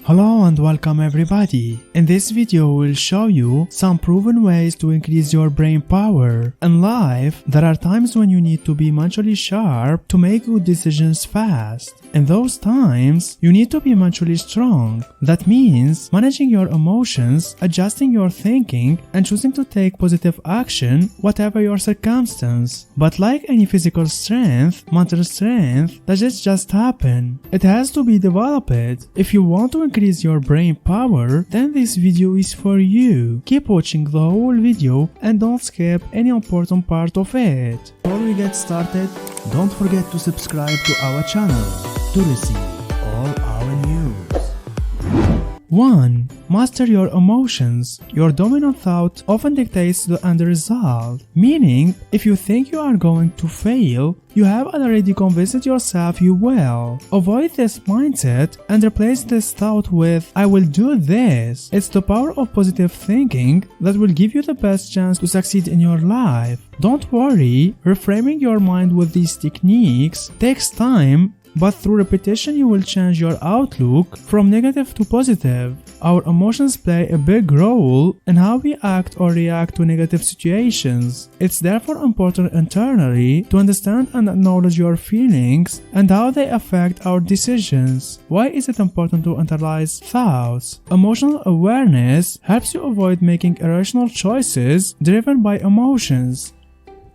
Hello and welcome everybody. In this video we'll show you some proven ways to increase your brain power. In life, there are times when you need to be mentally sharp to make good decisions fast. In those times, you need to be mentally strong. That means managing your emotions, adjusting your thinking, and choosing to take positive action whatever your circumstance. But like any physical strength, mental strength doesn't just happen. It has to be developed. If you want to increase your brain power, then this video is for you. Keep watching the whole video and don't skip any important part of it. Before we get started, don't forget to subscribe to our channel to receive all our news. 1. Master your emotions. Your dominant thought often dictates the end result, meaning if you think you are going to fail, you have already convinced yourself you will. Avoid this mindset and replace this thought with I will do this. It's the power of positive thinking that will give you the best chance to succeed in your life. Don't worry, reframing your mind with these techniques takes time, but through repetition you will change your outlook from negative to positive. Our emotions play a big role in how we act or react to negative situations. It's therefore important internally to understand and acknowledge your feelings and how they affect our decisions. Why is it important to internalize thoughts? Emotional awareness helps you avoid making irrational choices driven by emotions.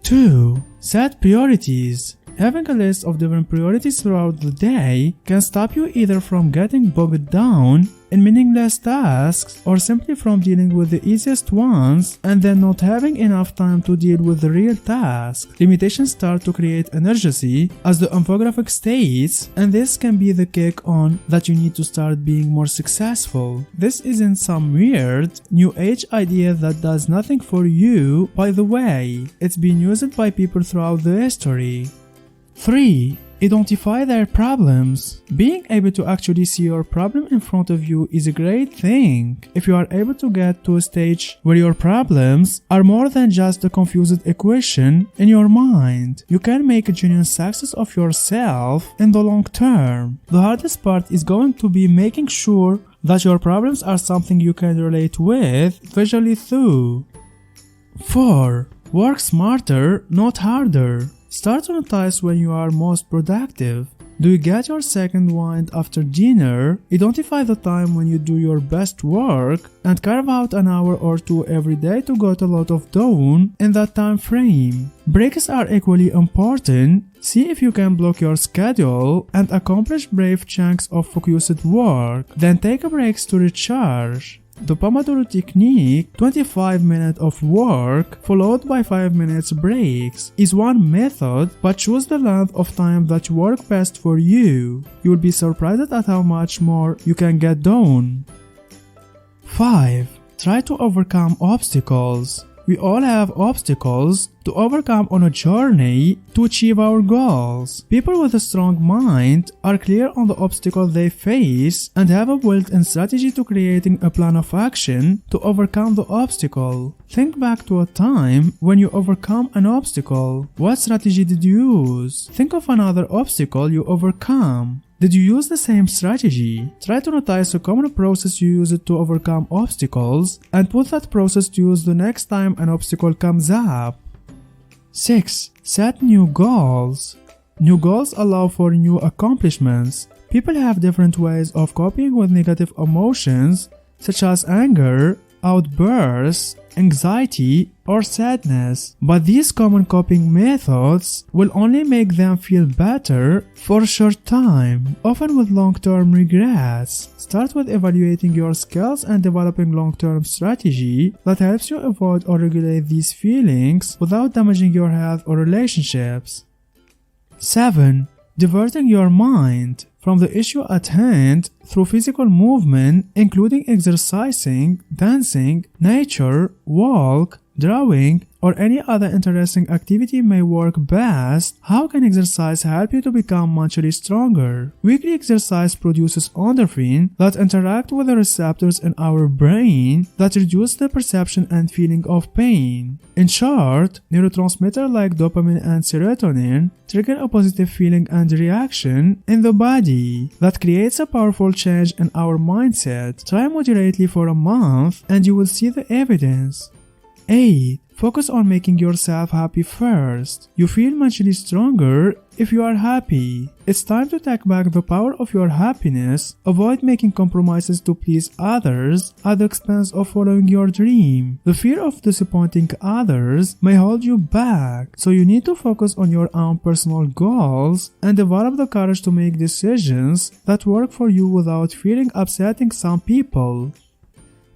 2. Set priorities. Having a list of different priorities throughout the day can stop you either from getting bogged down in meaningless tasks or simply from dealing with the easiest ones and then not having enough time to deal with the real tasks. Limitations start to create an urgency, as the infographic states, and this can be the kick on that you need to start being more successful. This isn't some weird, new age idea that does nothing for you, by the way. It's been used by people throughout the history. 3. Identify their problems. Being able to actually see your problem in front of you is a great thing. If you are able to get to a stage where your problems are more than just a confused equation in your mind, you can make a genuine success of yourself in the long term. The hardest part is going to be making sure that your problems are something you can relate with visually through. 4. Work smarter, not harder. Start to notice when you are most productive. Do you get your second wind after dinner? Identify the time when you do your best work and carve out an hour or two every day to get a lot of done in that time frame. Breaks are equally important. See if you can block your schedule and accomplish brief chunks of focused work. Then take breaks to recharge. The Pomodoro technique, 25 minutes of work followed by 5 minutes breaks, is one method, but choose the length of time that works best for you. You'll be surprised at how much more you can get done. 5. Try to overcome obstacles. We all have obstacles to overcome on a journey to achieve our goals. People with a strong mind are clear on the obstacle they face and have a built-in strategy to creating a plan of action to overcome the obstacle. Think back to a time when you overcome an obstacle. What strategy did you use? Think of another obstacle you overcome. Did you use the same strategy? Try to notice a common process you use to overcome obstacles and put that process to use the next time an obstacle comes up. 6. Set new goals. New goals allow for new accomplishments. People have different ways of coping with negative emotions such as anger, outbursts, anxiety, or sadness, but these common coping methods will only make them feel better for a short time, often with long-term regrets. Start with evaluating your skills and developing long-term strategy that helps you avoid or regulate these feelings without damaging your health or relationships. 7. Diverting your mind from the issue at hand through physical movement, including exercising, dancing, nature, walk, drawing, or any other interesting activity may work best. How can exercise help you to become mentally stronger? Weekly exercise produces endorphins that interact with the receptors in our brain that reduce the perception and feeling of pain. In short, neurotransmitters like dopamine and serotonin trigger a positive feeling and reaction in the body that creates a powerful change in our mindset. Try moderately for a month and you will see the evidence. 8. Focus on making yourself happy first. You feel mentally stronger if you are happy. It's time to take back the power of your happiness. Avoid making compromises to please others at the expense of following your dream. The fear of disappointing others may hold you back, so you need to focus on your own personal goals and develop the courage to make decisions that work for you without fearing upsetting some people.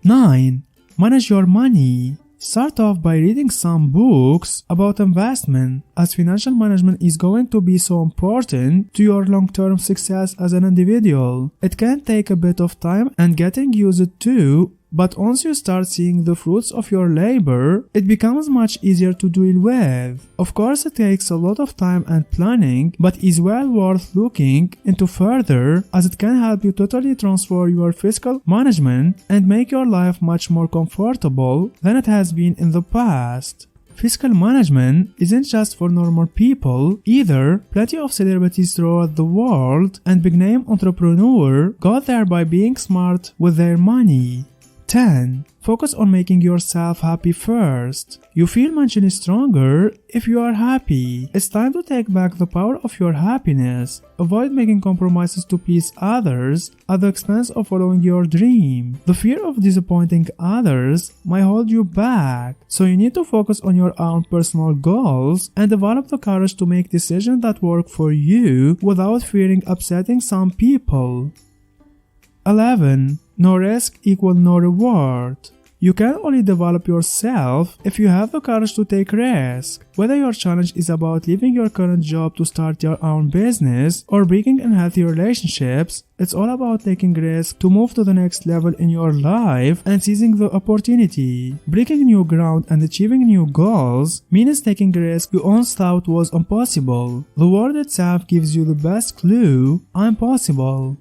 9. Manage your money. Start off by reading some books about investment, as financial management is going to be so important to your long-term success as an individual. It can take a bit of time and getting used to, but once you start seeing the fruits of your labor, it becomes much easier to deal with. Of course, it takes a lot of time and planning, but is well worth looking into further, as it can help you totally transform your fiscal management and make your life much more comfortable than it has been in the past. Fiscal management isn't just for normal people either. Plenty of celebrities throughout the world and big-name entrepreneurs got there by being smart with their money. 10. Focus on making yourself happy first. You feel mentally stronger if you are happy. It's time to take back the power of your happiness. Avoid making compromises to please others at the expense of following your dream. The fear of disappointing others might hold you back, so you need to focus on your own personal goals and develop the courage to make decisions that work for you without fearing upsetting some people. 11. No risk equals no reward. You can only develop yourself if you have the courage to take risks. Whether your challenge is about leaving your current job to start your own business or breaking unhealthy relationships, it's all about taking risks to move to the next level in your life and seizing the opportunity. Breaking new ground and achieving new goals means taking risks you once thought was impossible. The word itself gives you the best clue: impossible.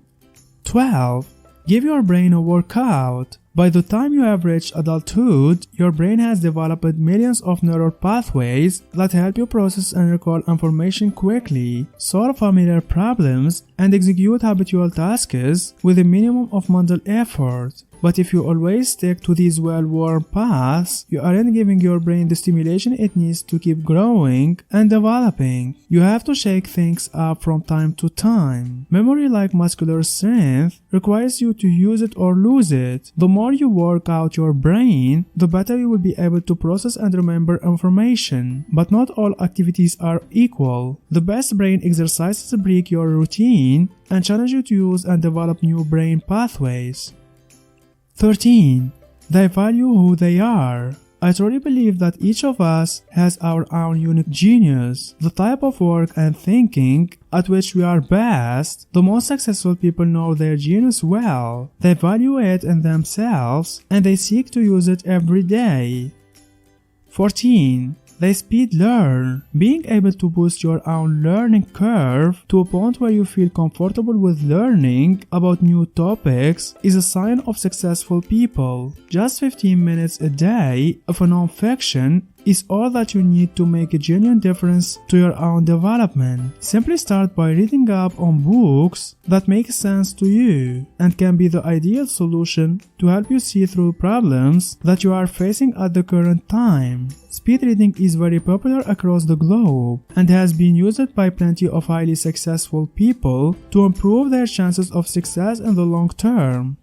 12. Give your brain a workout. By the time you have reached adulthood, your brain has developed millions of neural pathways that help you process and recall information quickly, solve familiar problems, and execute habitual tasks with a minimum of mental effort. But if you always stick to these well-worn paths, you aren't giving your brain the stimulation it needs to keep growing and developing. You have to shake things up from time to time. Memory, like muscular strength, requires you to use it or lose it. The more you work out your brain, the better you will be able to process and remember information. But not all activities are equal. The best brain exercises break your routine and challenge you to use and develop new brain pathways. 13. They value who they are. I truly believe that each of us has our own unique genius, the type of work and thinking at which we are best. The most successful people know their genius well. They value it in themselves and they seek to use it every day. 14. They speed learn. Being able to boost your own learning curve to a point where you feel comfortable with learning about new topics is a sign of successful people. Just 15 minutes a day of a non-fiction is all that you need to make a genuine difference to your own development. Simply start by reading up on books that make sense to you and can be the ideal solution to help you see through problems that you are facing at the current time. Speed reading is very popular across the globe and has been used by plenty of highly successful people to improve their chances of success in the long term.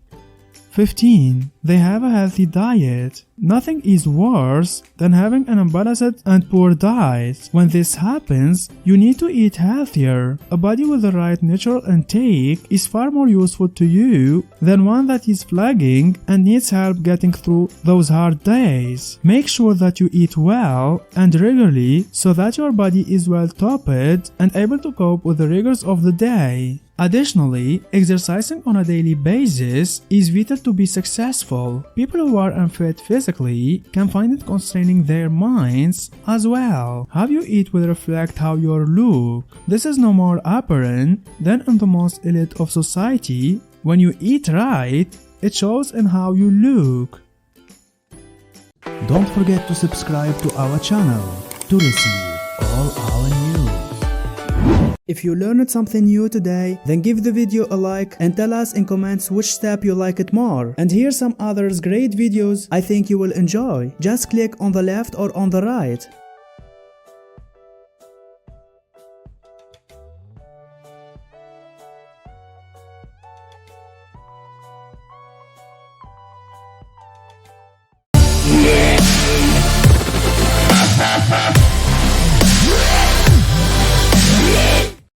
15. They have a healthy diet. Nothing is worse than having an imbalanced and poor diet. When this happens, you need to eat healthier. A body with the right natural intake is far more useful to you than one that is flagging and needs help getting through those hard days. Make sure that you eat well and regularly so that your body is well topped and able to cope with the rigors of the day. Additionally, exercising on a daily basis is vital to be successful. People who are unfit physically can find it constraining their minds as well. How you eat will reflect how you look. This is no more apparent than in the most elite of society. When you eat right, it shows in how you look. Don't forget to subscribe to our channel to receive all our news. If you learned something new today, then give the video a like and tell us in comments which step you like it more. And here's some others great videos I think you will enjoy. Just click on the left or on the right.